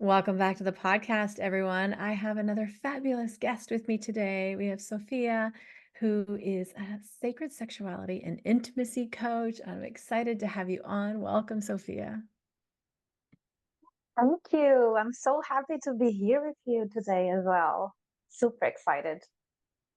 Welcome back to the podcast, everyone. I have another fabulous guest with me today. We have Sophia, who is a sacred sexuality and intimacy coach. I'm excited to have you on. Welcome, Sophia. Thank you. I'm so happy to be here with you today as well. Super excited.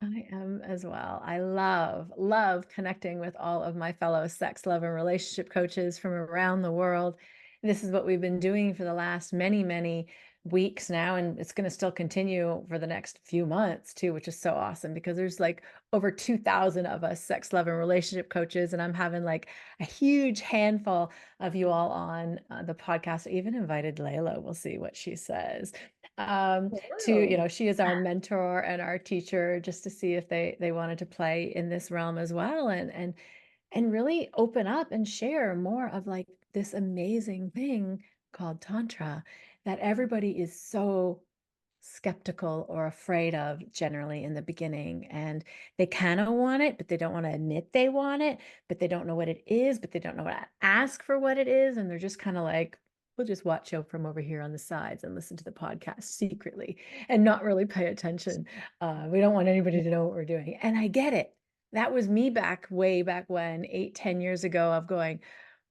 I am as well. I love connecting with all of my fellow sex, love, and relationship coaches from around the world. This is what we've been doing for the last many weeks now, and it's going to still continue for the next few months too, which is so awesome because there's like over 2,000 of us sex, love, and relationship coaches, and I'm having like a huge handful of you all on the podcast. I even invited Layla. We'll see what she says. Ooh. She is our mentor and our teacher, just to see if they wanted to play in this realm as well, and really open up and share more of like this amazing thing called Tantra that everybody is so skeptical or afraid of generally in the beginning. And they kind of want it, but they don't want to admit they want it, but they don't know what it is, but they don't know what to ask for what it is. And they're just kind of like, we'll just watch you from over here on the sides and listen to the podcast secretly and not really pay attention. We don't want anybody to know what we're doing. And I get it. That was me way back when, 8, 10 years ago, of going,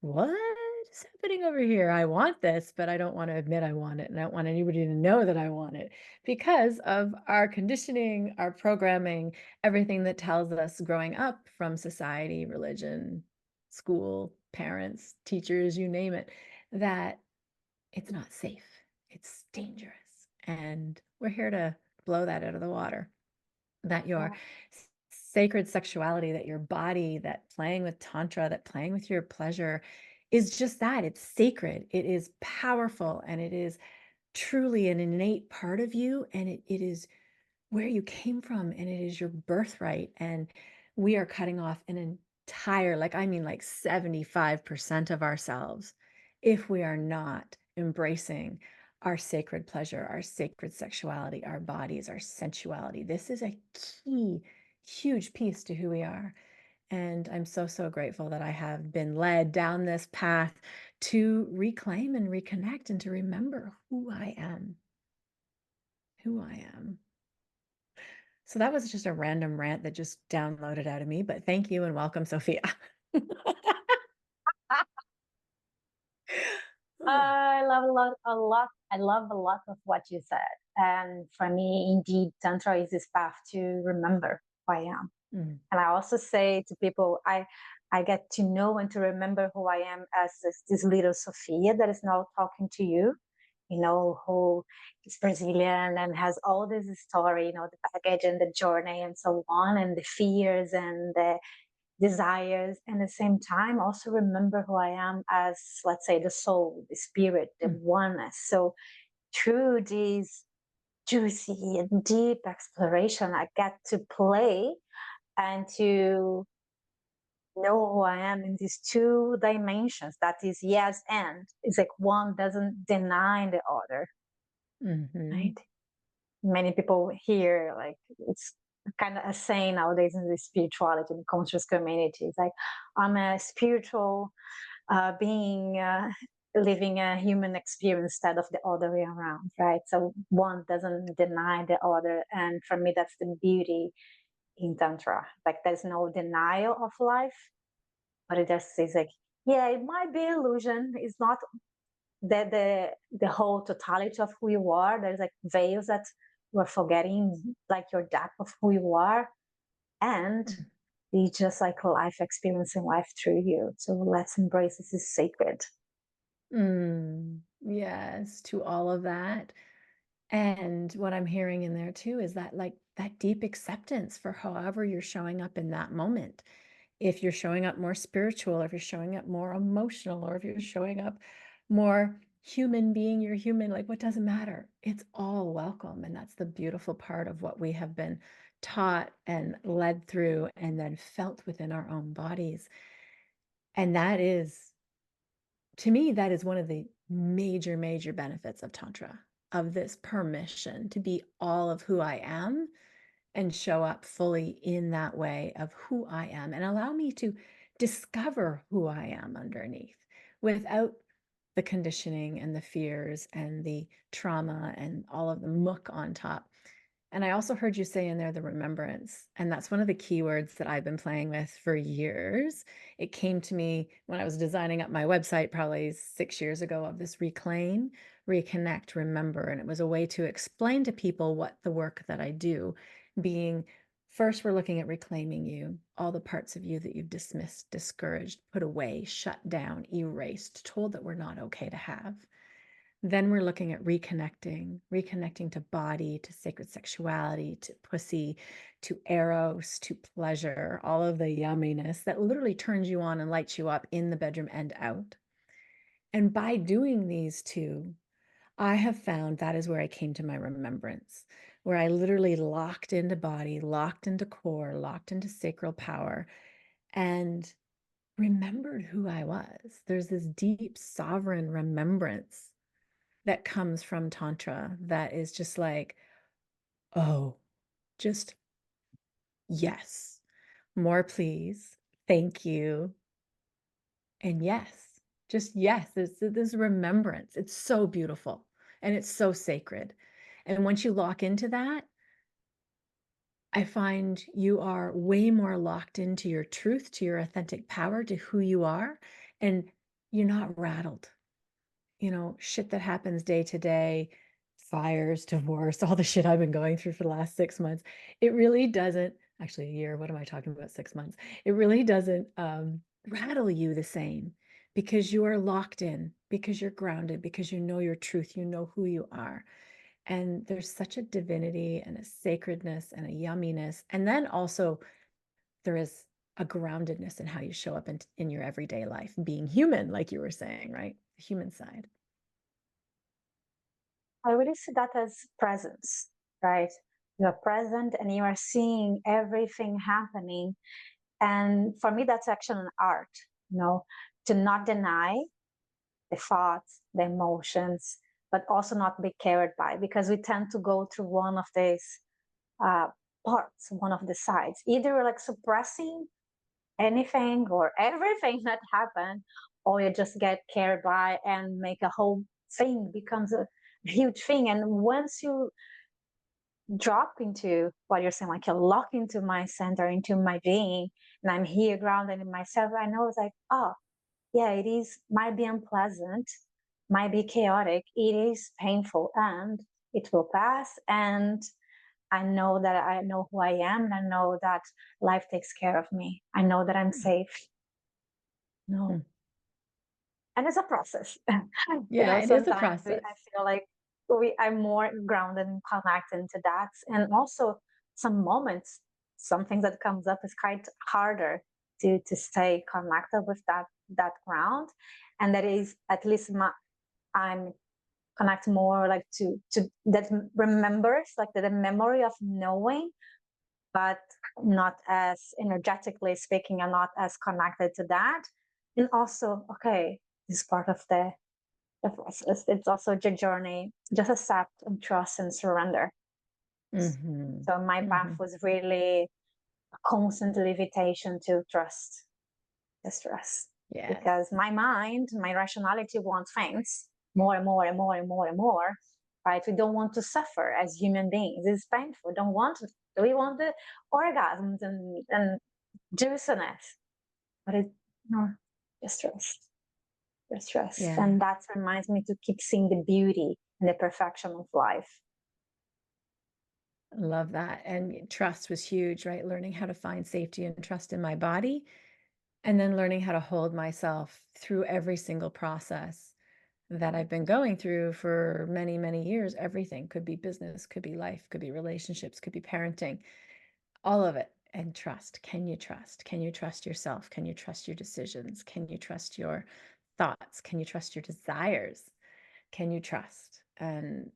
what is happening over here? I want this, but I don't want to admit I want it. And I don't want anybody to know that I want it because of our conditioning, our programming, everything that tells us growing up from society, religion, school, parents, teachers, you name it, that it's not safe. It's dangerous. And we're here to blow that out of the water. That your Yeah. sacred sexuality, that your body, that playing with Tantra, that playing with your pleasure is just that. It's sacred. It is powerful, and it is truly an innate part of you. And it is where you came from, and it is your birthright. And we are cutting off an entire, like, I mean, like 75% of ourselves if we are not embracing our sacred pleasure, our sacred sexuality, our bodies, our sensuality. This is a key, huge piece to who we are. And I'm so grateful that I have been led down this path to reclaim and reconnect and to remember who I am, who I am. So that was just a random rant that just downloaded out of me, but thank you and welcome, Sophia. I love a lot. I love a lot of what you said. And for me, indeed, Tantra is this path to remember who I am. Mm, And I also say to people, I get to know and to remember who I am as this little Sophia that is now talking to you, who is Brazilian and has all this story, the baggage and the journey and so on, and the fears and the desires, and at the same time also remember who I am as, let's say, the soul, the spirit, the mm, oneness. So through this juicy and deep exploration, I get to play and to know who I am in these two dimensions. That is yes, and it's like one doesn't deny the other, mhm, right? Many people here, like, it's kind of a saying nowadays in the spirituality and conscious community. It's like, I'm a spiritual being, living a human experience instead of the other way around, right? So one doesn't deny the other. And for me, that's the beauty in Tantra. Like, there's no denial of life, but it just is like, yeah, it might be illusion. It's not the whole totality of who you are. There's like veils that you are forgetting, like your depth of who you are, and mm. it's just like life experiencing life through you. So let's embrace this is sacred. Yes, to all of that. And what I'm hearing in there too is that like that deep acceptance for however you're showing up in that moment. If you're showing up more spiritual, or if you're showing up more emotional, or if you're showing up more human being, you're human, like what doesn't matter? It's all welcome. And that's the beautiful part of what we have been taught and led through and then felt within our own bodies. And that is, to me, that is one of the major benefits of Tantra, of this permission to be all of who I am and show up fully in that way of who I am and allow me to discover who I am underneath without the conditioning and the fears and the trauma and all of the muck on top. And I also heard you say in there the remembrance. And that's one of the keywords that I've been playing with for years. It came to me when I was designing up my website probably 6 years ago, of this reclaim, reconnect, remember. And it was a way to explain to people what the work that I do, being first, we're looking at reclaiming you, all the parts of you that you've dismissed, discouraged, put away, shut down, erased, told that we're not okay to have. Then we're looking at reconnecting to body, to sacred sexuality, to pussy, to eros, to pleasure, all of the yumminess that literally turns you on and lights you up in the bedroom and out. And by doing these two, I have found that is where I came to my remembrance, where I literally locked into body, locked into core, locked into sacral power, and remembered who I was. There's this deep sovereign remembrance that comes from Tantra that is just like, oh, just yes, more please, thank you, and yes, just yes. This remembrance. It's so beautiful and it's so sacred. And once you lock into that, I find you are way more locked into your truth, to your authentic power, to who you are, and you're not rattled. Shit that happens day to day, fires, divorce, all the shit I've been going through for the last 6 months. It really doesn't, actually a year, what am I talking about, 6 months? It really doesn't rattle you the same, because you are locked in, because you're grounded, because you know your truth, you know who you are. And there's such a divinity and a sacredness and a yumminess. And then also there is a groundedness in how you show up in your everyday life, being human, like you were saying, right? The human side. I really see that as presence, right? You are present and you are seeing everything happening. And for me, that's actually an art, you know, to not deny the thoughts, the emotions, but also not be carried by, because we tend to go through one of these uh, parts, one of the sides. Either we're like suppressing anything or everything that happened, or you just get carried by and make a whole thing becomes a huge thing. And once you drop into what you're saying, like you lock into my center, into my being, and I'm here grounded in myself, I know it's like, oh, yeah, it is, might be unpleasant, might be chaotic, it is painful, and it will pass. And I know that I know who I am, and I know that life takes care of me. I know that I'm safe. No. Hmm. And it's a process. Yeah, it is a Sometimes process. I feel like I'm more grounded and connected to that. And also some moments, some things that comes up is quite harder to stay connected with that ground. And that is at least I'm connect more like to that remembers, like the memory of knowing, but not as energetically speaking and not as connected to that. And also, okay, this is part of the process. It's also the journey. Just accept and trust and surrender. Mm-hmm. So my path Mm-hmm. was really a constant invitation to trust, just trust. Yes. Because my mind, my rationality wants things more and more and more and more and more. Right? We don't want to suffer as human beings. It's painful. We don't want to. We want the orgasms and juiciness. But it no, just trust. Just trust. Yeah. And that reminds me to keep seeing the beauty and the perfection of life. Love that. And trust was huge, right? Learning how to find safety and trust in my body, and then learning how to hold myself through every single process that I've been going through for many, many years. Everything could be business, could be life, could be relationships, could be parenting, all of it. And trust. Can you trust? Can you trust yourself? Can you trust your decisions? Can you trust your thoughts? Can you trust your desires? Can you trust? And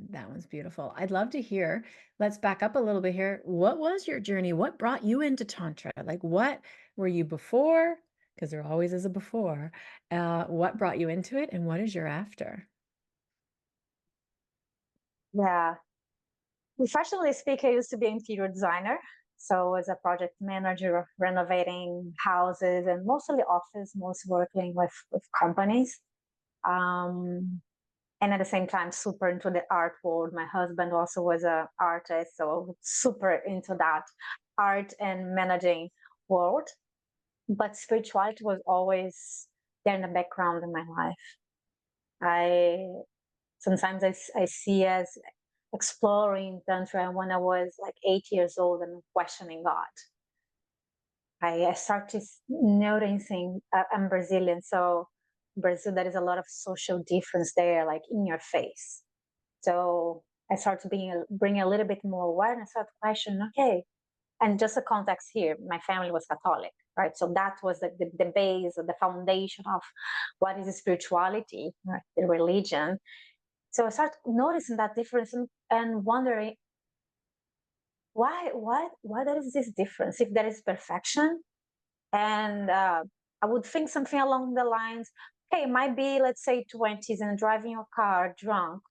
that one's beautiful. I'd love to hear, let's back up a little bit here. What was your journey? What brought you into Tantra? Like, what were you before? Because there always is a before. What brought you into it, and what is your after? Yeah. Professionally speaking, I used to be an interior designer. So as a project manager, renovating houses and mostly office, most working with companies. And at the same time, super into the art world. My husband also was an artist, so super into that art and managing world. But spirituality was always there in the background in my life. I sometimes I see as exploring Tantra when I was like 8 years old and questioning God. I started noticing I'm Brazilian, so Brazil there is a lot of social difference there, like in your face. So I started bring a little bit more awareness. I started questioning, okay, and just a context here, my family was Catholic, right? So that was the base, the foundation of what is spirituality, right? The religion. So I started noticing that difference and wondering why there is this difference? If there is perfection, and I would think something along the lines, okay, it might be, let's say, 20s and driving your car drunk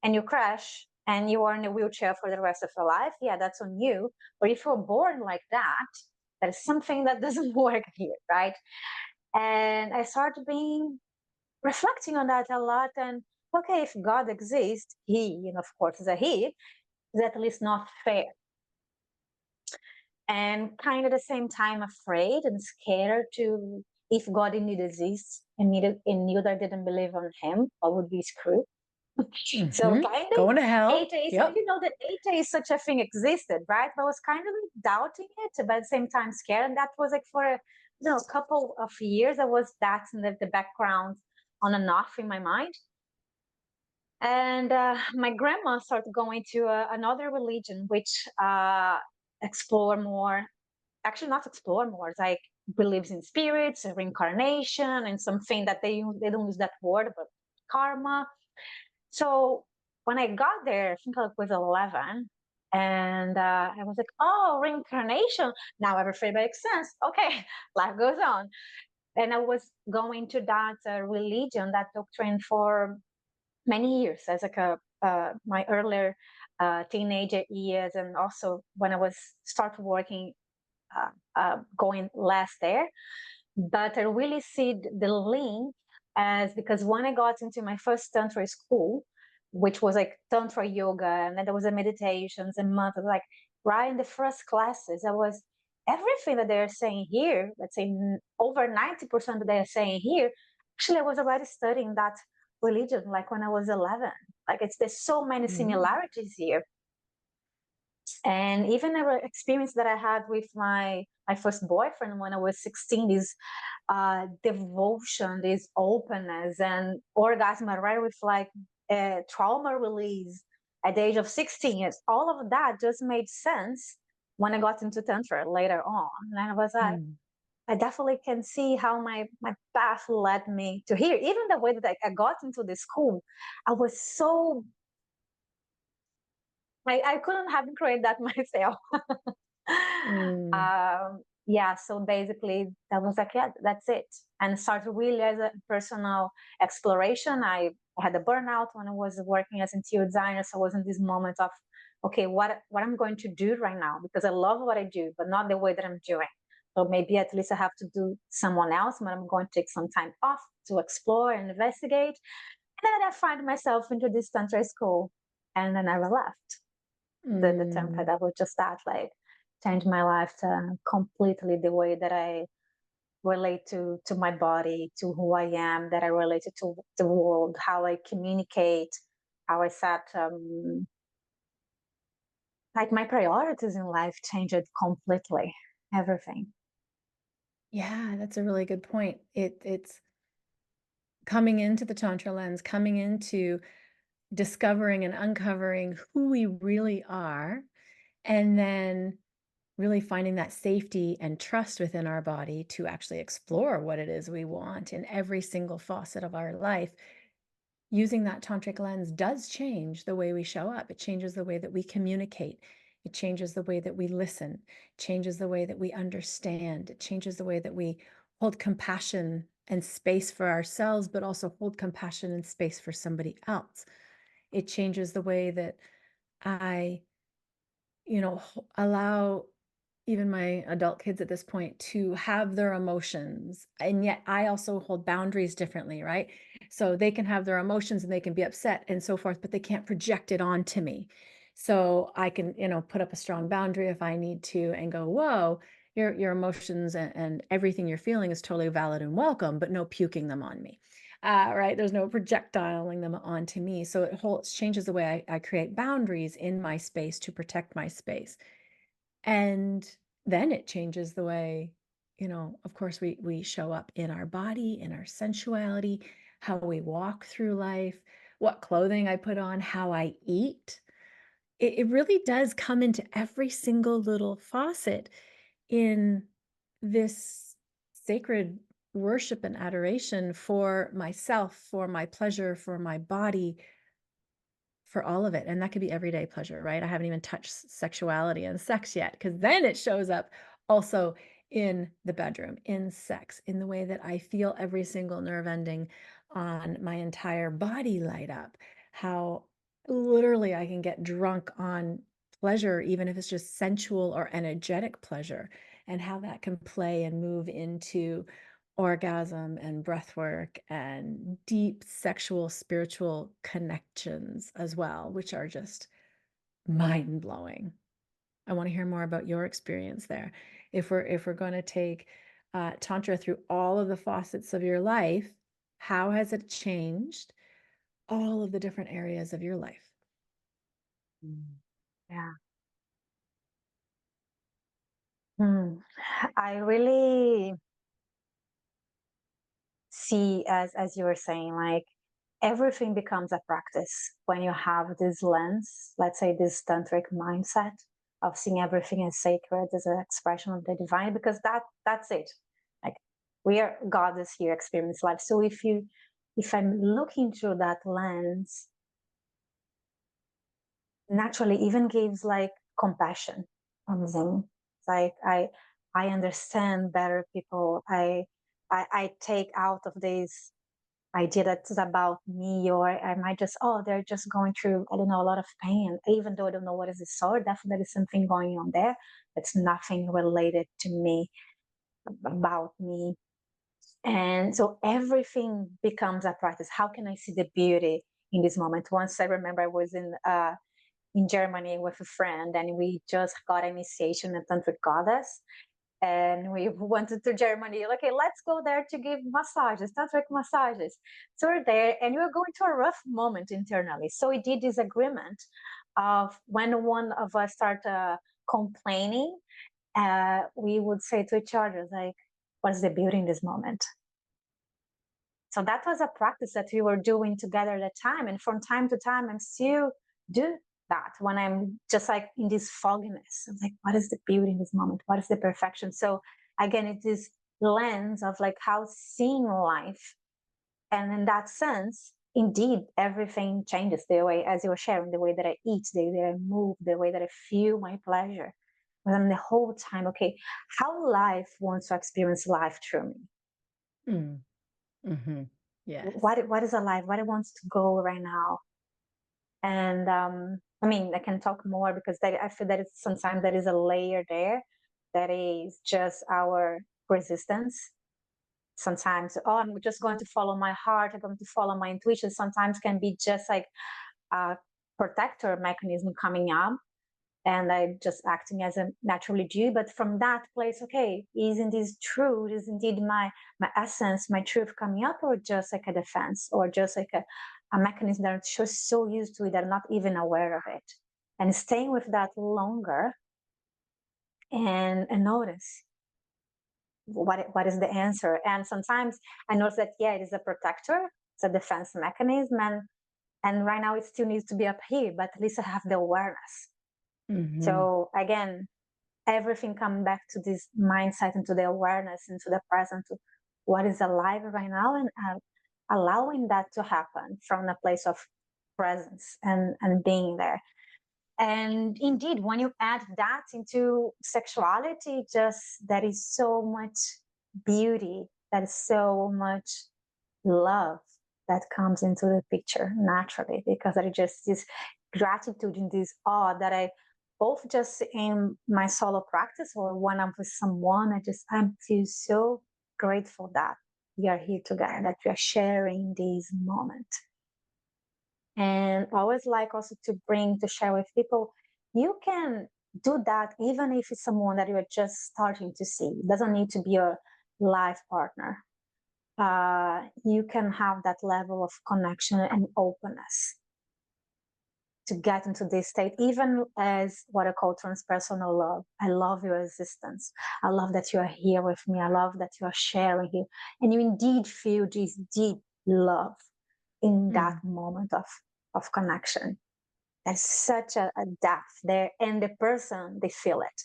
and you crash and you are in a wheelchair for the rest of your life. Yeah, that's on you. But if you're born like that, there's something that doesn't work here, right? And I started reflecting on that a lot. And okay, if God exists, he, and of course, is a he, is at least not fair. And kind of at the same time afraid and scared to, if God indeed exists and neither didn't believe on him, I would be screwed. So Hmm. kind of Going to hell. atheist, I Yep. didn't know that atheist such a thing existed, right? But I was kind of doubting it, but at the same time scared. And that was like for a couple of years, I was that in the background on and off in my mind. And my grandma started going to another religion, which explore more, actually not explore more, it's like believes in spirits, reincarnation, and something that they don't use that word, but karma. So when I got there, I think I was 11, and I was like, oh, reincarnation. Now everything makes sense. Okay, life goes on. And I was going to that religion, that doctrine for many years as like my earlier teenager years, and also when I was start working, going less there. But I really see the link as, because when I got into my first Tantra school, which was like Tantra yoga, and then there was a meditations and mantras, like right in the first classes, I was everything that they're saying here, let's say over 90% that they're saying here, actually I was already studying that religion like when I was 11. Like there's so many Mm. similarities here. And even an experience that I had with my first boyfriend when I was 16, this devotion, this openness and orgasm right with like trauma release at the age of 16 years, all of that just made sense when I got into Tantra later on. And I was like, Mm. I definitely can see how my path led me to here. Even the way that I got into the school, I was so, I couldn't have created that myself. Mm. Yeah, so basically that was like, yeah, that's it. And started really as a personal exploration. I had a burnout when I was working as interior designer. So I was in this moment of, okay, what I'm going to do right now, because I love what I do, but not the way that I'm doing. So maybe at least I have to do someone else, but I'm going to take some time off to explore and investigate. And then I find myself into this tantra school, and I never left the template. Mm. That was just that, like, changed my life to completely the way that I relate to my body, to who I am, that I relate to the world, how I communicate, how I set like my priorities in life changed completely. Everything. Yeah, that's a really good point. It's coming into the Tantra lens, coming into discovering and uncovering who we really are, and then really finding that safety and trust within our body to actually explore what it is we want in every single facet of our life. Using that tantric lens does change the way we show up. It changes the way that we communicate. It changes the way that we listen, changes the way that we understand. It changes the way that we hold compassion and space for ourselves, but also hold compassion and space for somebody else. It changes the way that I, allow even my adult kids at this point to have their emotions. And yet I also hold boundaries differently, right? So they can have their emotions and they can be upset and so forth, but they can't project it onto me. So I can, put up a strong boundary if I need to and go, whoa, your emotions and everything you're feeling is totally valid and welcome, but no puking them on me. Right. There's no projectiling them onto me. So it changes the way I create boundaries in my space to protect my space. And then it changes the way, of course, we show up in our body, in our sensuality, how we walk through life, what clothing I put on, how I eat. It really does come into every single little faucet in this sacred worship and adoration for myself, for my pleasure, for my body, for all of it. And that could be everyday pleasure, right? I haven't even touched sexuality and sex yet, because then it shows up also in the bedroom, in sex, in the way that I feel every single nerve ending on my entire body light up, how literally I can get drunk on pleasure, even if it's just sensual or energetic pleasure, and how that can play and move into orgasm and breath work and deep sexual spiritual connections as well, which are just mind blowing. I want to hear more about your experience there. If we're going to take Tantra through all of the facets of your life, how has it changed all of the different areas of your life? Yeah. Hmm. I really see, as you were saying, like everything becomes a practice when you have this lens, let's say this tantric mindset of seeing everything as sacred, as an expression of the divine, because that's it. Like we are goddess here, experience life. So if I'm looking through that lens, naturally even gives like compassion on them. Like I understand better people. I take out of this idea that it's about me, or I might just, oh, they're just going through, I don't know, a lot of pain, even though I don't know what is the source. Definitely something going on there. It's nothing related to me, about me. And so everything becomes a practice. How can I see the beauty in this moment? Once I remember I was in Germany with a friend, and we just got initiation in tantric goddess, and we went to Germany. Okay, let's go there to give massages, tantric massages. So we're there, and we were going through a rough moment internally. So we did this agreement of when one of us start complaining, we would say to each other like, "What's the beauty in this moment?" So that was a practice that we were doing together at the time, and from time to time, I'm still do that when I'm just like in this fogginess. I'm like, what is the beauty in this moment? What is the perfection? So again, it's this lens of like how seeing life, and in that sense, indeed, everything changes the way, as you were sharing, the way that I eat, the way that I move, the way that I feel my pleasure. But then the whole time, okay, how life wants to experience life through me. Mm, hmm. Yes. What is alive? What it wants to go right now? And I mean, I can talk more because I feel that it's sometimes there is a layer there that is just our resistance. Sometimes, oh, I'm just going to follow my heart, I'm going to follow my intuition. Sometimes can be just like a protector mechanism coming up, and I just acting as I naturally do. But from that place, okay, isn't this true? Is indeed my essence, my truth coming up, or just like a defense, or just like a mechanism that I'm just so used to it that I'm not even aware of it? And staying with that longer, and notice what is the answer. And sometimes I notice that yeah, it is a protector, it's a defense mechanism, and right now it still needs to be up here, but at least I have the awareness. Hmm. So again, everything coming back to this mindset, into the awareness, into the present, to what is alive right now, and allowing that to happen from a place of presence and being there. And indeed, when you add that into sexuality, just there is so much beauty, that is so much love that comes into the picture naturally, because there is just this gratitude and this awe that I both just in my solo practice or when I'm with someone, I feel so grateful that we are here together, that we are sharing these moments. And I always like also to share with people, you can do that even if it's someone that you're just starting to see. It doesn't need to be your life partner. You can have that level of connection and openness to get into this state, even as what I call transpersonal love. I love your existence. I love that you are here with me. I love that you are sharing here. And you indeed feel this deep love in that moment of connection. There's such a depth there. And the person, they feel it.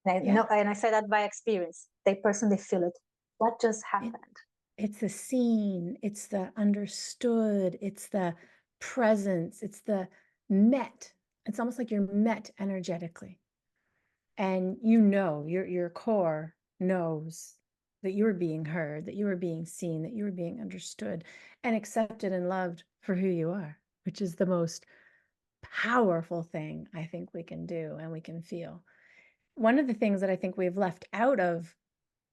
And I know, and I say that by experience. The person, they feel it. What just happened? It's the seen, it's the understood, it's the presence, it's the met. It's almost like you're met energetically. And you know, your core knows that you're being heard, that you are being seen, that you are being understood and accepted and loved for who you are, which is the most powerful thing I think we can do and we can feel. One of the things that I think we've left out of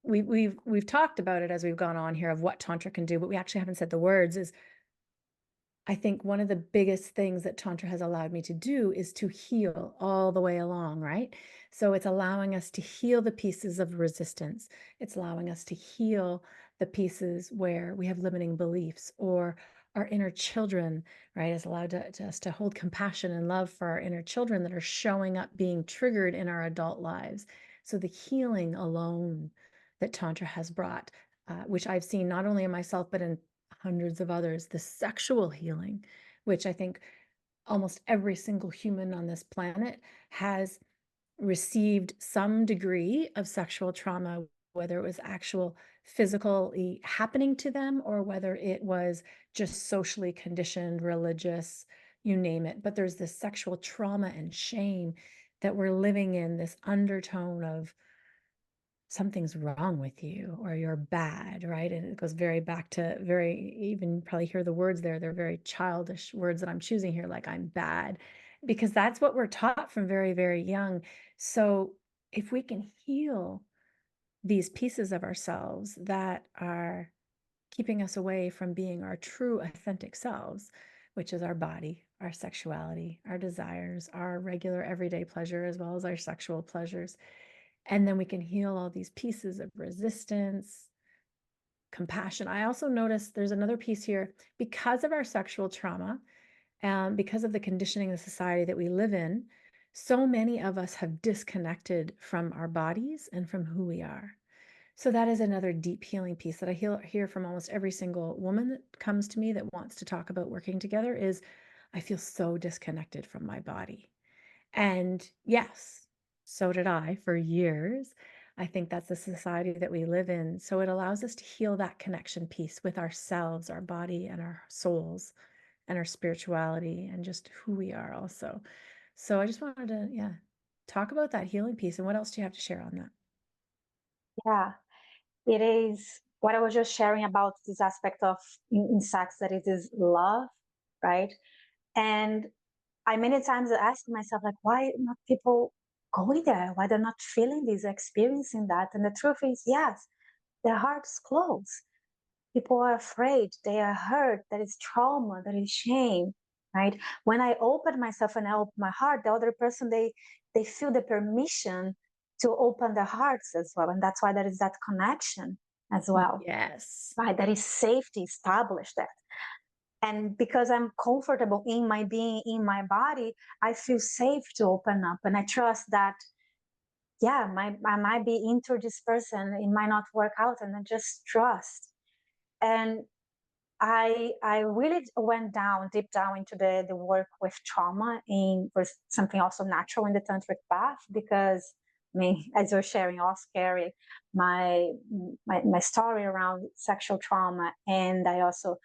we've talked about it as we've gone on here of what Tantra can do, but we actually haven't said the words is I think one of the biggest things that Tantra has allowed me to do is to heal all the way along, right? So it's allowing us to heal the pieces of resistance. It's allowing us to heal the pieces where we have limiting beliefs or our inner children, right? It's allowed us to hold compassion and love for our inner children that are showing up being triggered in our adult lives. So the healing alone that Tantra has brought, which I've seen not only in myself, but in hundreds of others, the sexual healing, which I think almost every single human on this planet has received some degree of sexual trauma, whether it was actual physically happening to them or whether it was just socially conditioned, religious, you name it. But there's this sexual trauma and shame that we're living in, this undertone of something's wrong with you or you're bad, right? And it goes very back to even probably hear the words there. They're very childish words that I'm choosing here, like I'm bad, because that's what we're taught from very, very young. So if we can heal these pieces of ourselves that are keeping us away from being our true authentic selves, which is our body, our sexuality, our desires, our regular everyday pleasure, as well as our sexual pleasures. And then we can heal all these pieces of resistance, compassion. I also noticed there's another piece here because of our sexual trauma, because of the conditioning of the society that we live in. So many of us have disconnected from our bodies and from who we are. So that is another deep healing piece that I hear from almost every single woman that comes to me that wants to talk about working together is I feel so disconnected from my body. And yes, so did I for years. I think that's the society that we live in. So it allows us to heal that connection piece with ourselves, our body, and our souls, and our spirituality, and just who we are also. So I just wanted to, talk about that healing piece. And what else do you have to share on that? Yeah, it is what I was just sharing about this aspect of in sex, that it is love, right? And I many times ask myself, like, why not people going there? Why they're not feeling this, experiencing that? And the truth is, yes, their heart's closed. People are afraid, they are hurt, there is trauma, there is shame, right? When I open myself and I open my heart, the other person, they feel the permission to open their hearts as well. And that's why there is that connection as well, Yes. right? There is safety established there. And because I'm comfortable in my being, in my body, I feel safe to open up. And I trust that, yeah, I might be into this person, it might not work out, and I just trust. And I really went down deep down into the work with trauma in was something also natural in the tantric path, because I mean, as you're sharing, I'll carry my story around sexual trauma, and I also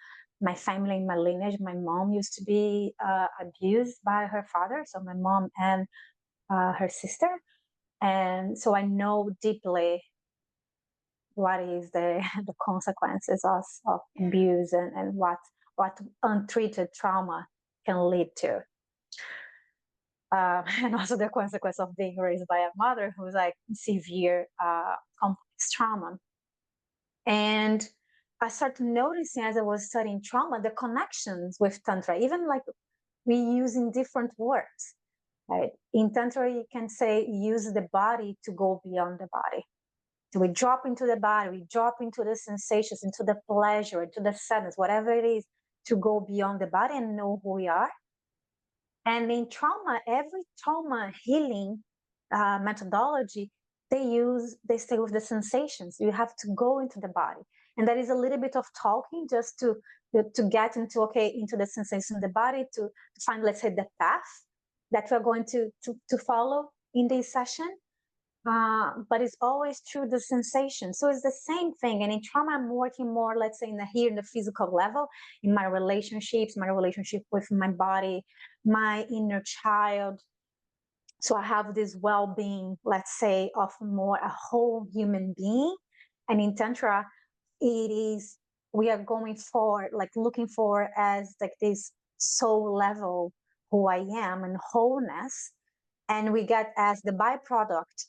my family, my lineage. My mom used to be abused by her father, so my mom and her sister, and so I know deeply what is the consequences of abuse, and what untreated trauma can lead to. and also the consequence of being raised by a mother who's like severe complex trauma. And I started noticing as I was studying trauma, the connections with Tantra, even like we using different words. Right? In Tantra, you can say use the body to go beyond the body. So we drop into the body, we drop into the sensations, into the pleasure, into the sadness, whatever it is, to go beyond the body and know who we are. And in trauma, every trauma healing methodology, they stay with the sensations. You have to go into the body. And that is a little bit of talking just to get into, okay, into the sensation of the body, to find, let's say, the path that we're going to follow in this session. But it's always through the sensation. So it's the same thing. And in trauma, I'm working more, let's say, here in the physical level, in my relationships, my relationship with my body, my inner child. So I have this well-being, let's say, of more a whole human being. And in Tantra, it is, we are going for, like, looking for as like this soul level who I am and wholeness. And we get as the byproduct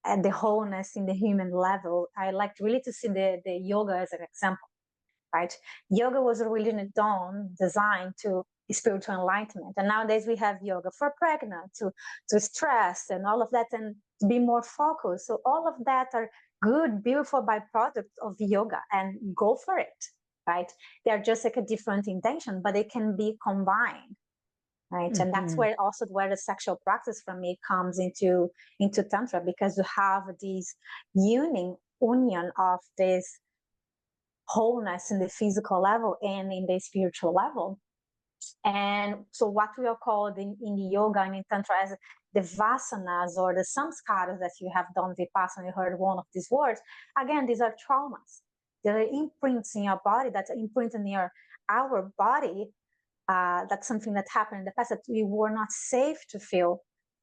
and the wholeness in the human level. I like really to see the yoga as an example, right? Yoga was originally designed to spiritual enlightenment. And nowadays we have yoga for pregnant, to stress and all of that, and to be more focused. So all of that are good, beautiful byproducts of yoga, and go for it, right? They're just like a different intention, but they can be combined, right? And that's where also where the sexual practice for me comes into Tantra, because you have this union of this wholeness in the physical level and in the spiritual level. And so what we are called in the yoga and in Tantra as the vasanas or the samskaras that you have done vipassana, you heard one of these words. Again, these are traumas. There are imprints in your body, that's imprint in our body. That's something that happened in the past that we were not safe to feel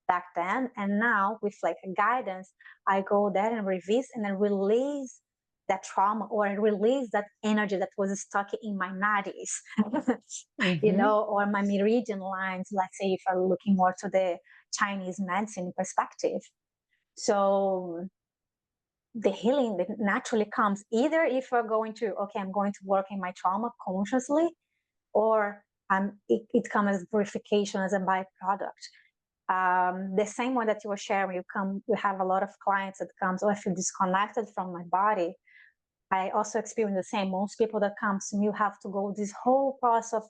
back then. And now with like a guidance, I go there and revisit and then release that trauma, or release that energy that was stuck in my nadis, or my meridian lines, let's say, if I'm looking more to the Chinese medicine perspective. So the healing that naturally comes either if we're going to, okay, I'm going to work in my trauma consciously, or it comes as purification as a byproduct. The same one that you were sharing, you have a lot of clients that comes, oh, I feel disconnected from my body. I also experience the same. Most people that come to me, you have to go this whole process of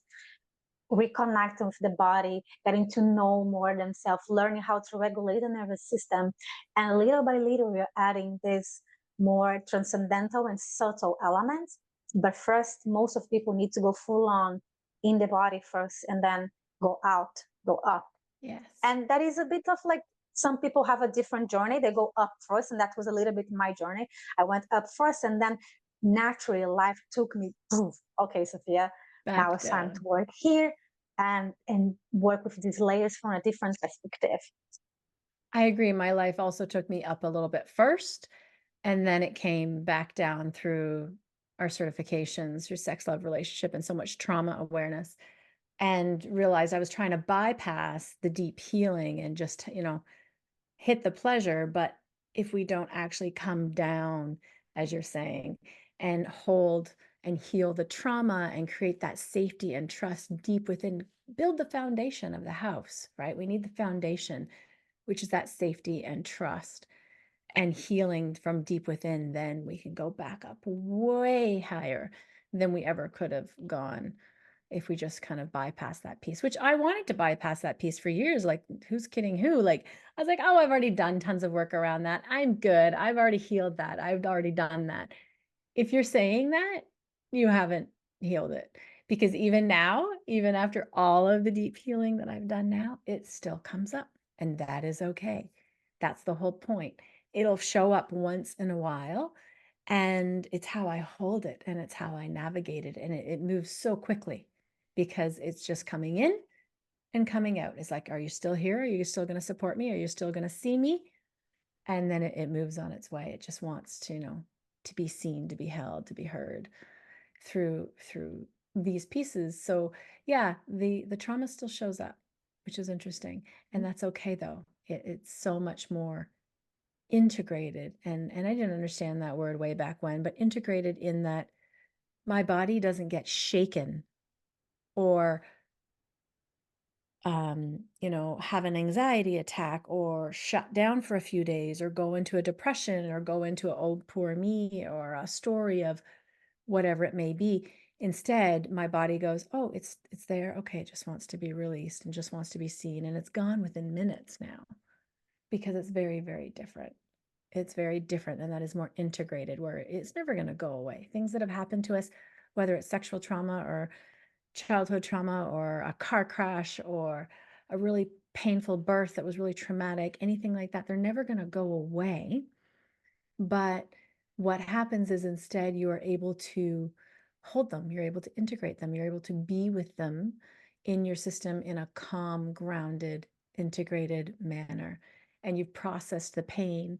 reconnecting with the body, getting to know more themselves, learning how to regulate the nervous system. And little by little, we're adding this more transcendental and subtle elements. But first, most of people need to go full on in the body first, and then go out, go up. Yes. And that is a bit of like, some people have a different journey. They go up first, and that was a little bit my journey. I went up first, and then naturally life took me, poof, okay, Sophia, now Back it's time to down. work here and work with these layers from a different perspective. I agree. My life also took me up a little bit first, and then it came back down through our certifications, through sex, love, relationship, and so much trauma awareness, and realized I was trying to bypass the deep healing and just, hit the pleasure. But if we don't actually come down, as you're saying, and hold and heal the trauma and create that safety and trust deep within, build the foundation of the house, right? We need the foundation, which is that safety and trust and healing from deep within. Then we can go back up way higher than we ever could have gone if we just kind of bypass that piece, which I wanted to bypass that piece for years. Like, who's kidding who? Like, I was like, oh, I've already done tons of work around that. I'm good. I've already healed that. I've already done that. If you're saying that, you haven't healed it. Because even now, even after all of the deep healing that I've done now, it still comes up. And that is okay. That's the whole point. It'll show up once in a while. And it's how I hold it, and it's how I navigate it. And it moves so quickly because it's just coming in and coming out. It's like, are you still here? Are you still going to support me? Are you still going to see me? And then it moves on its way. It just wants to, to be seen, to be held, to be heard through these pieces. So yeah, the trauma still shows up. which is interesting. And that's okay though. It's so much more integrated. And I didn't understand that word way back when, but integrated in that my body doesn't get shaken or have an anxiety attack or shut down for a few days or go into a depression or go into a oh poor me or a story of whatever it may be. Instead, my body goes, oh, it's there. Okay, it just wants to be released and just wants to be seen. And it's gone within minutes now because it's very, very different. It's very different, and that is more integrated, where it's never going to go away. Things that have happened to us, whether it's sexual trauma or childhood trauma or a car crash or a really painful birth that was really traumatic, anything like that, they're never going to go away. But what happens is instead you are able to hold them, you're able to integrate them, you're able to be with them in your system in a calm, grounded, integrated manner. And you've processed the pain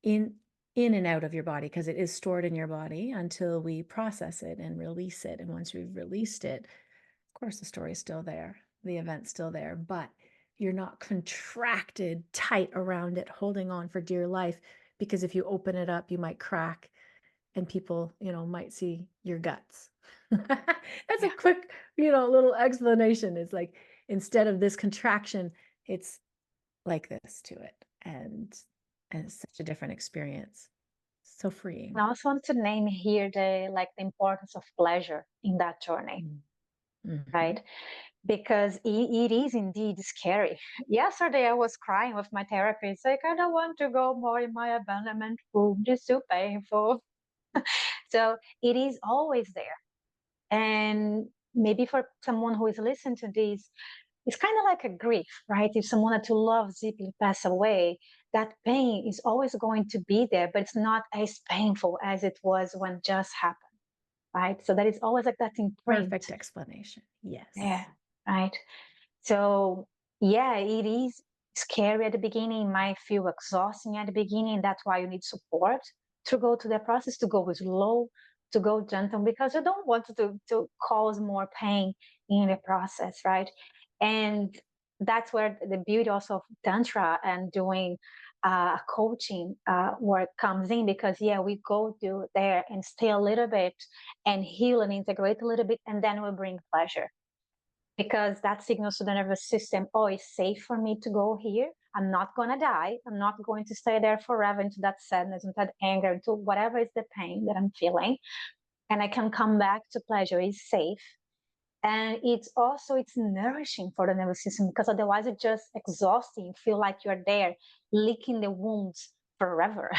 in and out of your body because it is stored in your body until we process it and release it. And once we've released it, of course, the story's still there, the event's still there, but you're not contracted tight around it, holding on for dear life, because if you open it up, you might crack and people, might see your guts. That's a Yeah. quick, little explanation. It's like instead of this contraction, it's like this to it. And it's such a different experience. So freeing. I also want to name here the importance of pleasure in that journey, Mm-hmm. right? Because it is indeed scary. Yesterday I was crying with my therapist, like I don't want to go more in my abandonment room. It's too painful. So it is always there. And maybe for someone who is listening to this, it's kind of like a grief, right? If someone that you love deeply pass away, that pain is always going to be there, but it's not as painful as it was when just happened, right? So that is always like that imprint. Perfect explanation. Yeah, Yes. right. So yeah, it is scary at the beginning, it might feel exhausting at the beginning. That's why you need support to go to the process, to go slow, to go gentle, because you don't want to cause more pain in the process, right? And that's where the beauty also of Tantra and doing coaching work comes in, because yeah, we go through there and stay a little bit and heal and integrate a little bit, and then we bring pleasure, because that signals to the nervous system, oh, it's safe for me to go here. I'm not going to die. I'm not going to stay there forever into that sadness, into that anger, into whatever is the pain that I'm feeling. And I can come back to pleasure. It's safe. And it's nourishing for the nervous system, because otherwise it's just exhausting. You feel like you're there licking the wounds forever.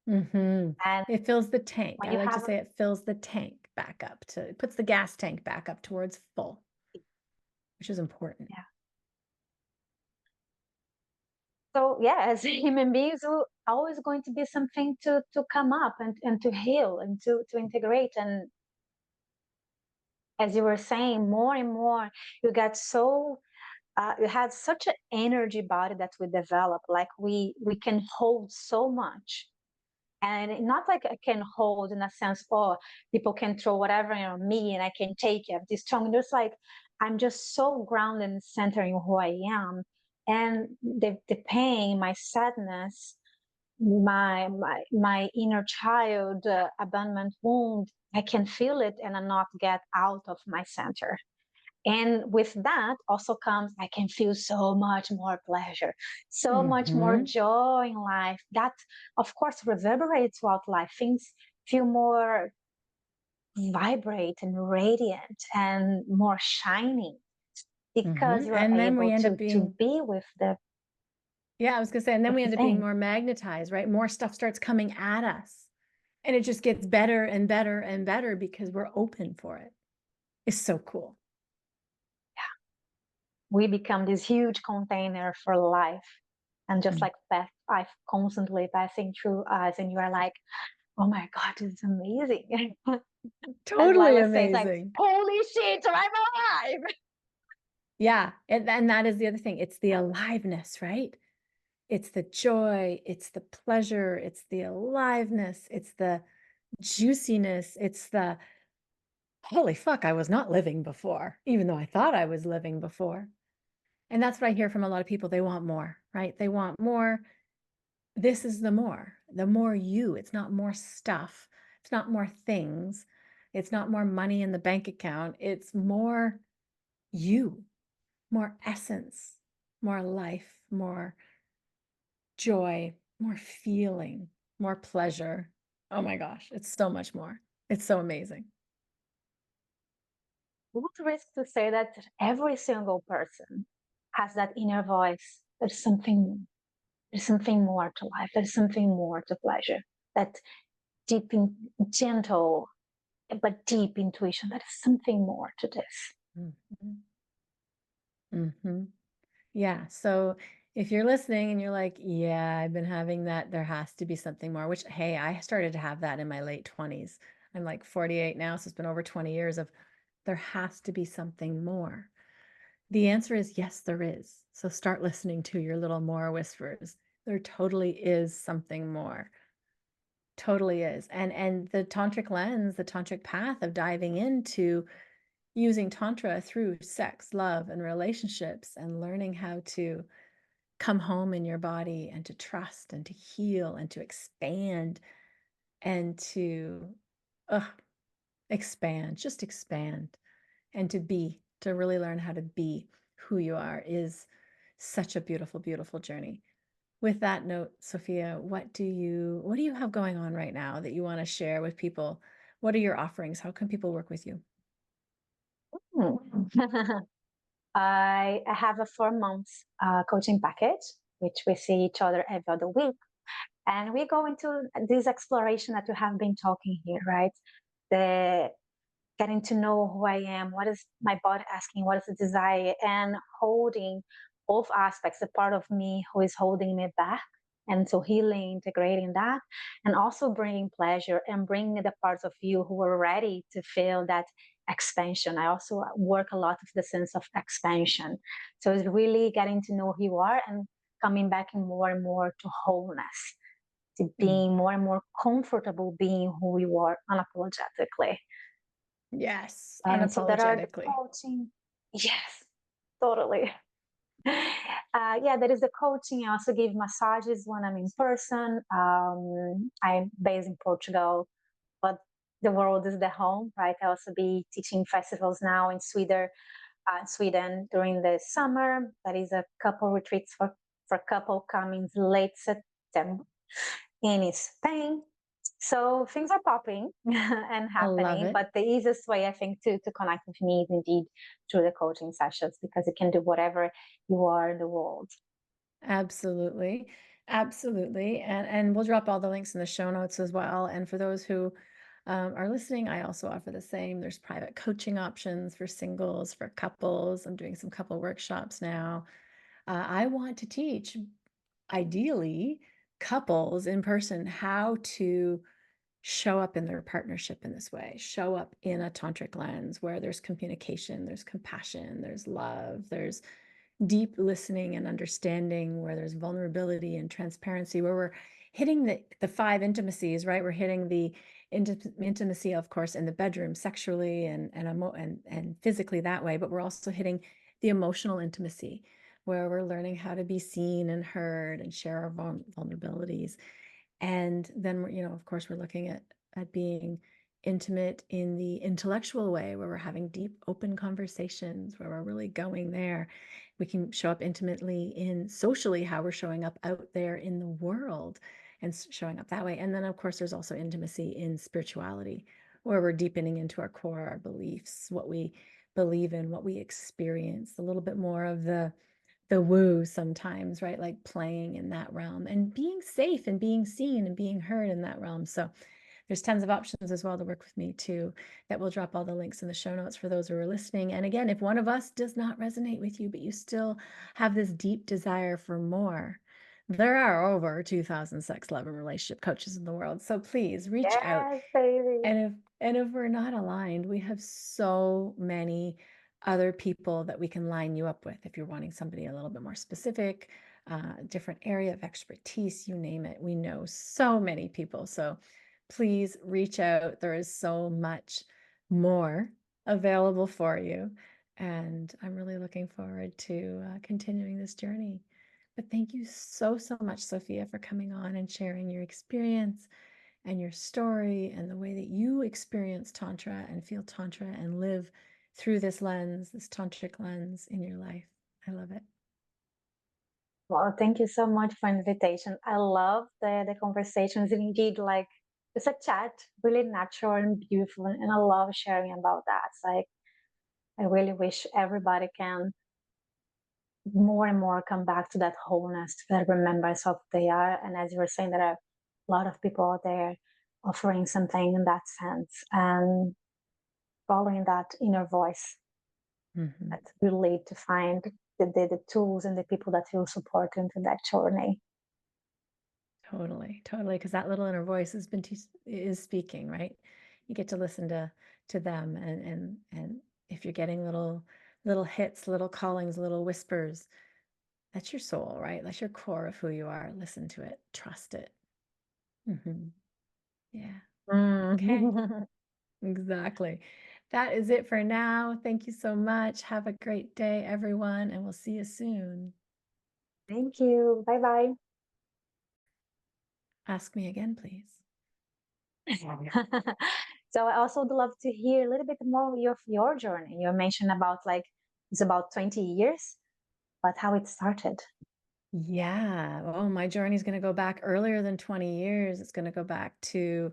Mm-hmm. And It fills the tank. when I you like to have, say it fills the tank back up it puts the gas tank back up towards full, which is important. yeah. So yeah, as human beings, we're always going to be something to come up and to heal and to integrate. And as you were saying, more and more, you get so you had such an energy body that we develop. Like we can hold so much, and not like I can hold in a sense, oh, people can throw whatever on me and I can take it. This strong. Just like I'm just so grounded and centering who I am, and the pain, my sadness, my inner child abandonment wound, I can feel it and I not get out of my center. And with that also comes, I can feel so much more pleasure, so much more Mm-hmm. joy in life. That, of course, reverberates throughout life. Things feel more vibrant and radiant and more shining, Mm-hmm. because you're And then we able end up to being, be with yeah, I was gonna say, and then we the end up being thing. more magnetized, right? More stuff starts coming at us. And it just gets better and better and better because we're open for it. It's so cool. We become this huge container for life, and just Mm. like life constantly passing through us, and you are like, oh my god, this is amazing. As Totally Lila says, like, amazing. holy shit, I'm alive. Yeah. And that is the other thing. It's the aliveness, right? It's the joy, it's the pleasure, it's the aliveness, it's the juiciness, it's the holy fuck, I was not living before, even though I thought I was living before. And that's what I hear from a lot of people. They want more, right? They want more. This is the more you. It's not more stuff. It's not more things. It's not more money in the bank account. It's more you, more essence, more life, more joy, more feeling, more pleasure. Oh my gosh, it's so much more. It's so amazing. We would risk to say that every single person has that inner voice. There's something more to life. There's something more to pleasure. That deep, gentle, but deep intuition. That is something more to this. Mhm. Mhm. Yeah. So if you're listening and you're like, yeah, I've been having that, there has to be something more, which, hey, I started to have that in my late 20s. I'm like 48 now, so it's been over 20 years of there has to be something more. The answer is yes, there is. So start listening to your little more whispers. There totally is something more. Totally is. And the tantric lens, the tantric path of diving into using tantra through sex, love, and relationships and learning how to come home in your body and to trust and to heal and to expand and to ugh, expand, just expand and to really learn how to be who you are is such a beautiful, beautiful journey. With that note, Sophia, what do you have going on right now that you want to share with people? What are your offerings? How can people work with you? Hmm. I have a 4 month coaching package, which we see each other every other week. And we go into this exploration that we have been talking here, right? The getting to know who I am, what is my body asking, what is the desire, and holding both aspects, the part of me who is holding me back. And so healing, integrating that, and also bringing pleasure and bringing the parts of you who are ready to feel that expansion. I also work a lot with the sense of expansion. So it's really getting to know who you are and coming back in more and more to wholeness, to Mm. being more and more comfortable being who you are unapologetically. Yes, And so there are the unapologetically. coaching. Yes, totally. Yeah, there is the coaching. I also give massages when I'm in person. I'm based in Portugal, but the world is the home, right? I also be teaching festivals now in Sweden during the summer. That is a couple retreats for couple coming late September in Spain. So things are popping and I love happening, it. but the easiest way I think to connect with me is indeed through the coaching sessions because you can do whatever you are in the world. Absolutely. Absolutely. And we'll drop all the links in the show notes as well. And for those who are listening, I also offer the same. There's private coaching options for singles, for couples. I'm doing some couple workshops now. I want to teach, ideally, couples in person how to show up in their partnership in this way, show up in a tantric lens where there's communication, there's compassion, there's love, there's deep listening and understanding, where there's vulnerability and transparency, where we're hitting the five intimacies, right? We're hitting the intimacy, of course, in the bedroom, sexually and physically that way, but we're also hitting the emotional intimacy, where we're learning how to be seen and heard and share our vulnerabilities. And then of course, we're looking at being intimate in the intellectual way, where we're having deep, open conversations, where we're really going there. We can show up intimately in socially, how we're showing up out there in the world and showing up that way. And then, of course, there's also intimacy in spirituality, where we're deepening into our core, our beliefs, what we believe in, what we experience, a little bit more of the woo sometimes, right? Like playing in that realm and being safe and being seen and being heard in that realm. So there's tons of options as well to work with me too, that we'll drop all the links in the show notes for those who are listening. And again, if one of us does not resonate with you, but you still have this deep desire for more, there are over 2,000 sex, love, and relationship coaches in the world. So please reach out. Yes, baby. And if we're not aligned, we have so many other people that we can line you up with. If you're wanting somebody a little bit more specific, different area of expertise, you name it. We know so many people. So please reach out. There is so much more available for you. And I'm really looking forward to continuing this journey. But thank you so, so much, Sophia, for coming on and sharing your experience and your story and the way that you experience Tantra and feel Tantra and live through this lens, this tantric lens in your life. I love it. Well, thank you so much for invitation. I love the conversations, and indeed, like it's a chat, really natural and beautiful, and I love sharing about that. It's like I really wish everybody can more and more come back to that wholeness, to that remembrance of they are. And as you were saying, there are a lot of people out there offering something in that sense and following that inner voice Mm-hmm. that will lead to find the tools and the people that will support you into that journey. Totally, totally. Because that little inner voice has been is speaking, right? You get to listen to them, and if you're getting little hits, little callings, little whispers, that's your soul, right? That's your core of who you are. Listen to it, trust it. Hmm. Yeah. Okay. Mm. Exactly. That is it for now. Thank you so much. Have a great day, everyone, and we'll see you soon. Thank you. Bye bye. Ask me again, please. So I also would love to hear a little bit more of your journey. You mentioned about like it's about 20 years, but how it started. Yeah. Oh, my journey's going to go back earlier than 20 years. It's going to go back to,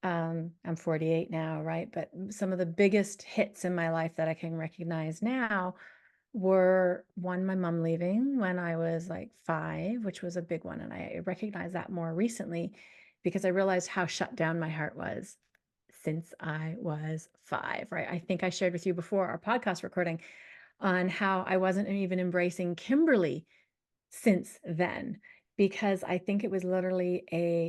I'm 48 now, right? But some of the biggest hits in my life that I can recognize now were one, my mom leaving when I was like 5, which was a big one. And I recognized that more recently because I realized how shut down my heart was since I was 5, right? I think I shared with you before our podcast recording on how I wasn't even embracing Kimberly since then, because I think it was literally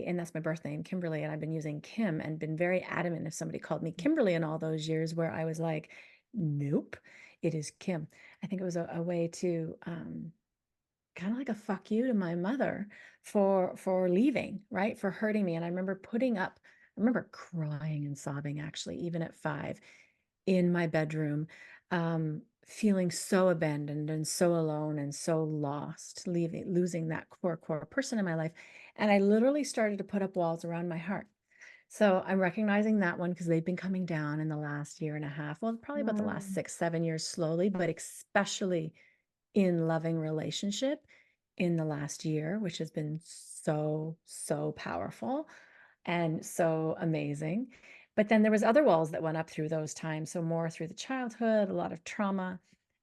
and that's my birth name, Kimberly, and I've been using Kim and been very adamant if somebody called me Kimberly in all those years where I was like, nope, it is Kim. I think it was a way to kind of like a fuck you to my mother for leaving, right? For hurting me. And I remember crying and sobbing actually, even at 5 in my bedroom, feeling so abandoned and so alone and so lost, losing that core person in my life. And I literally started to put up walls around my heart. So I'm recognizing that one because they've been coming down in the last year and a half. Well, probably about the last Mm. 6, 7 years slowly, but especially in loving relationship in the last year, which has been so, so powerful and so amazing. But then there was other walls that went up through those times. So more through the childhood, a lot of trauma.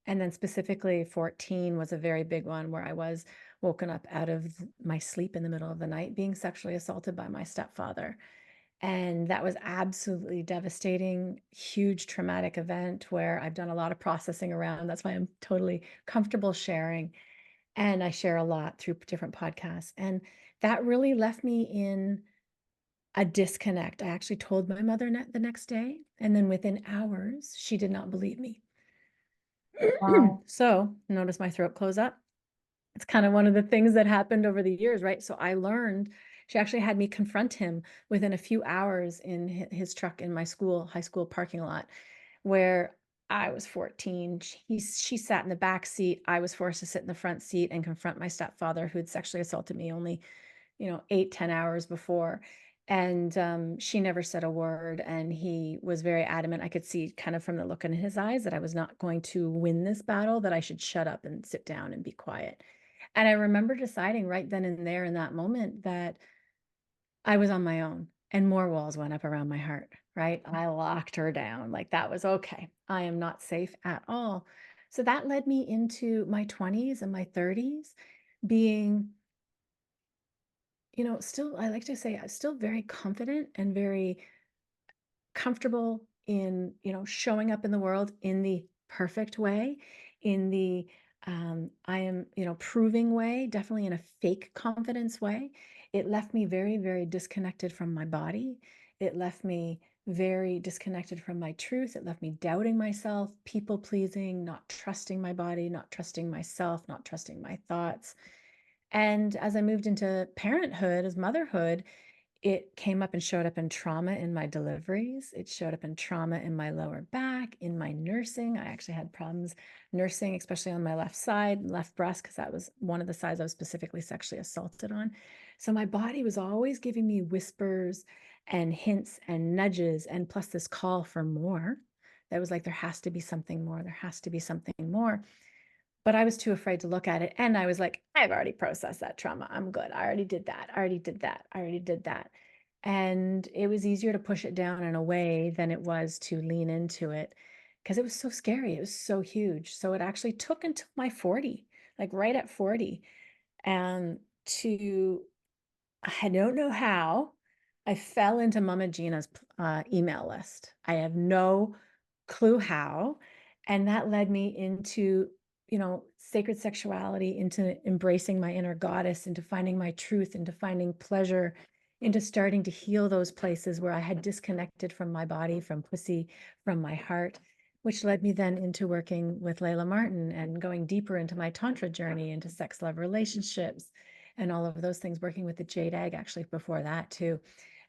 And then specifically 14 was a very big one where I was woken up out of my sleep in the middle of the night being sexually assaulted by my stepfather. And that was absolutely devastating, huge traumatic event where I've done a lot of processing around. That's why I'm totally comfortable sharing. And I share a lot through different podcasts. And that really left me in a disconnect. I actually told my mother the next day. And then within hours, she did not believe me. Wow. So notice my throat close up. It's kind of one of the things that happened over the years, right? So I learned, she actually had me confront him within a few hours in his truck in my high school parking lot, where I was 14. She sat in the back seat. I was forced to sit in the front seat and confront my stepfather who had sexually assaulted me only 8, 10 hours before. And she never said a word. And he was very adamant. I could see kind of from the look in his eyes that I was not going to win this battle, that I should shut up and sit down and be quiet. And I remember deciding right then and there in that moment that I was on my own and more walls went up around my heart, right? I locked her down. Like that was okay. I am not safe at all. So that led me into my 20s and my 30s being still, I like to say, still very confident and very comfortable in, showing up in the world in the perfect way, in the I am, proving way, definitely in a fake confidence way. It left me very, very disconnected from my body. It left me very disconnected from my truth. It left me doubting myself, people pleasing, not trusting my body, not trusting myself, not trusting my thoughts. And as I moved into parenthood, as motherhood, it came up and showed up in trauma in my deliveries. It showed up in trauma in my lower back, in my nursing. I actually had problems nursing, especially on my left side, left breast, because that was one of the sides I was specifically sexually assaulted on. So my body was always giving me whispers and hints and nudges, and plus this call for more. That was like, there has to be something more. There has to be something more. But I was too afraid to look at it. And I was like, I've already processed that trauma. I'm good. I already did that. I already did that. I already did that. And it was easier to push it down and away than it was to lean into it because it was so scary. It was so huge. So it actually took until my 40, like right at 40, and to, I don't know how, I fell into Mama Gina's email list. I have no clue how. And that led me into, sacred sexuality, into embracing my inner goddess, into finding my truth, into finding pleasure, into starting to heal those places where I had disconnected from my body, from pussy, from my heart, which led me then into working with Layla Martin and going deeper into my Tantra journey, into sex, love, relationships, and all of those things, working with the jade egg actually before that too,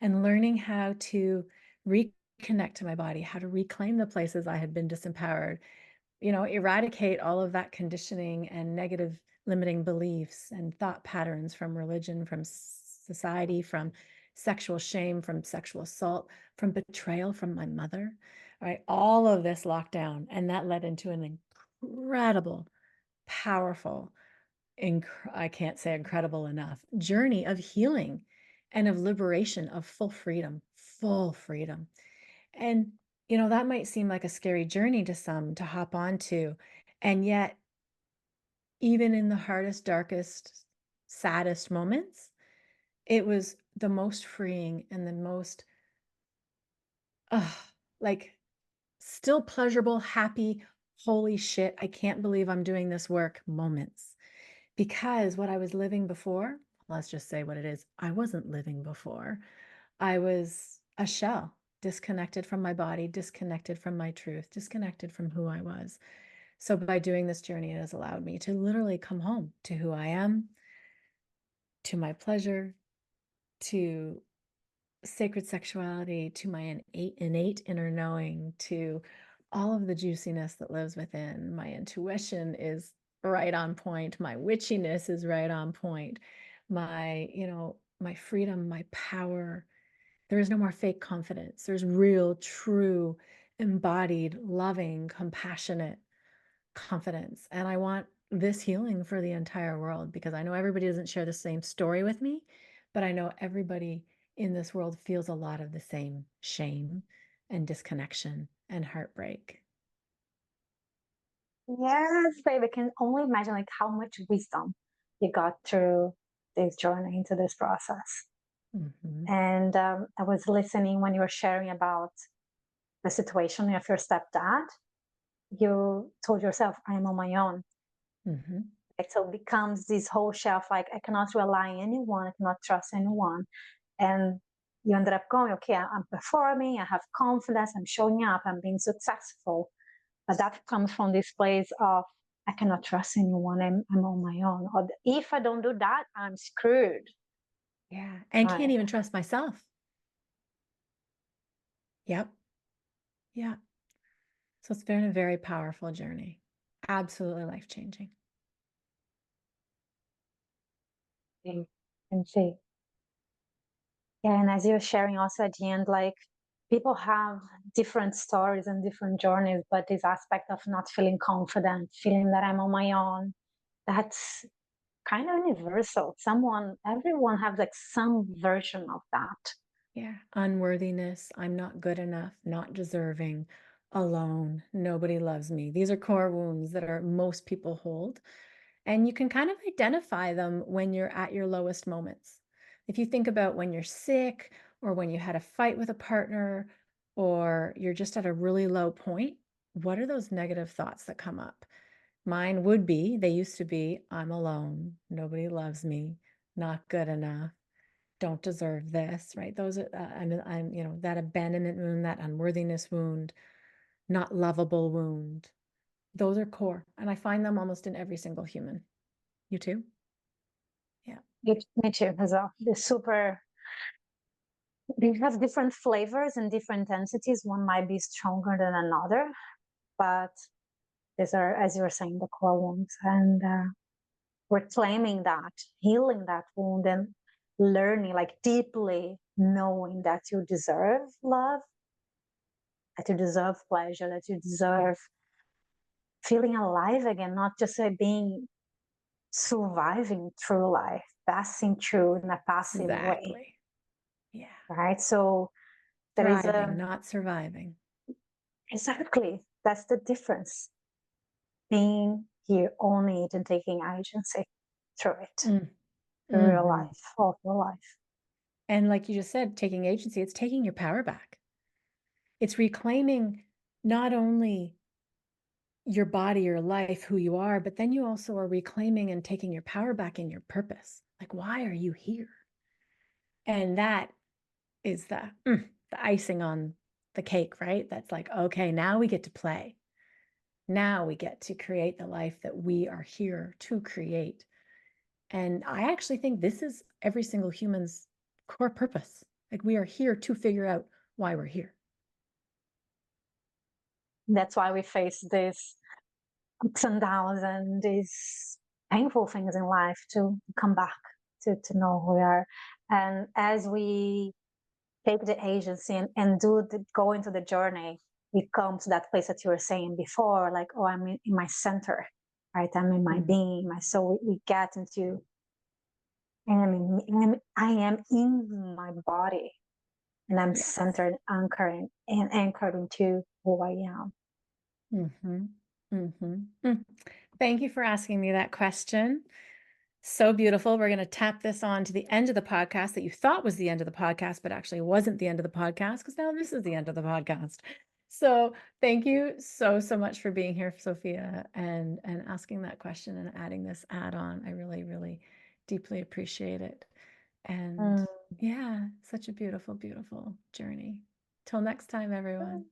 and learning how to reconnect to my body, how to reclaim the places I had been disempowered, eradicate all of that conditioning and negative limiting beliefs and thought patterns from religion, from society, from sexual shame, from sexual assault, from betrayal from my mother, right? All of this lockdown. And that led into an incredible, powerful, I can't say incredible enough, journey of healing and of liberation, of full freedom, full freedom. And, that might seem like a scary journey to some to hop onto. And yet, even in the hardest, darkest, saddest moments, it was the most freeing and the most, like, still pleasurable, happy, holy shit, I can't believe I'm doing this work moments. Because what I was living before, let's just say what it is, I wasn't living before. I was a shell, disconnected from my body, disconnected from my truth, disconnected from who I was. So by doing this journey, it has allowed me to literally come home to who I am, to my pleasure, to sacred sexuality, to my innate inner knowing, to all of the juiciness that lives within. My intuition is right on point. My witchiness is right on point. My freedom, my power. There is no more fake confidence. There's real, true, embodied, loving, compassionate confidence. And I want this healing for the entire world because I know everybody doesn't share the same story with me, but I know everybody in this world feels a lot of the same shame and disconnection and heartbreak. Yes, babe, I can only imagine like how much wisdom you got through this journey into this process. Mm-hmm. And I was listening when you were sharing about the situation of your stepdad. You told yourself, I am on my own. Mm-hmm. Like, so it becomes this whole shelf, like, I cannot rely on anyone, I cannot trust anyone. And you ended up going, okay, I'm performing, I have confidence, I'm showing up, I'm being successful. But that comes from this place of, I cannot trust anyone, I'm on my own. Or if I don't do that, I'm screwed. Yeah. And can't Right. even trust myself. Yep. Yeah. So it's been a very powerful journey. Absolutely life changing. And see. Yeah, and as you're sharing also at the end, like people have different stories and different journeys, but this aspect of not feeling confident, feeling that I'm on my own, that's kind of universal. Everyone has like some version of that. Yeah. Unworthiness. I'm not good enough, not deserving, alone. Nobody loves me. These are core wounds that are most people hold. And you can kind of identify them when you're at your lowest moments. If you think about when you're sick or when you had a fight with a partner or you're just at a really low point, what are those negative thoughts that come up? Mine would be, they used to be, I'm alone, nobody loves me, not good enough, don't deserve this, right? Those are, that abandonment wound, that unworthiness wound, not lovable wound. Those are core. And I find them almost in every single human. You too? Yeah. Me too, as well. It's super they have different flavors and different intensities. One might be stronger than another, but these are, as you were saying, the core wounds. And reclaiming that, healing that wound, and learning, like deeply knowing that you deserve love, that you deserve pleasure, that you deserve feeling alive again, not just being surviving through life, passing through in a passive way, Exactly. Yeah. right? So there is Thriving, not surviving. exactly, that's the difference. Being here, owning it, and taking agency through it, Mm. through your Hmm. life, of your life. And like you just said, taking agency, it's taking your power back. It's reclaiming not only your body, your life, who you are, but then you also are reclaiming and taking your power back in your purpose. Like, why are you here? And that is the icing on the cake, right? That's like, okay, now we get to play. Now we get to create the life that we are here to create. And I actually think this is every single human's core purpose. Like, we are here to figure out why we're here. That's why we face these ups and downs and these painful things in life, to come back to know who we are. And as we take the agency and go into the journey, we come to that place that you were saying before, like, oh, I'm in my center, right? I'm in my being, my soul. We get into, and I am in my body, and I'm Yes. centered, anchoring, and anchored into who I am. Mm-hmm. Mm-hmm. Mm. Thank you for asking me that question. So beautiful. We're going to tap this on to the end of the podcast that you thought was the end of the podcast, but actually wasn't the end of the podcast, because now this is the end of the podcast. So thank you so, so much for being here, Sophia, and asking that question and adding this add-on. I really, really deeply appreciate it. And Mm. yeah, such a beautiful, beautiful journey. Till next time, everyone.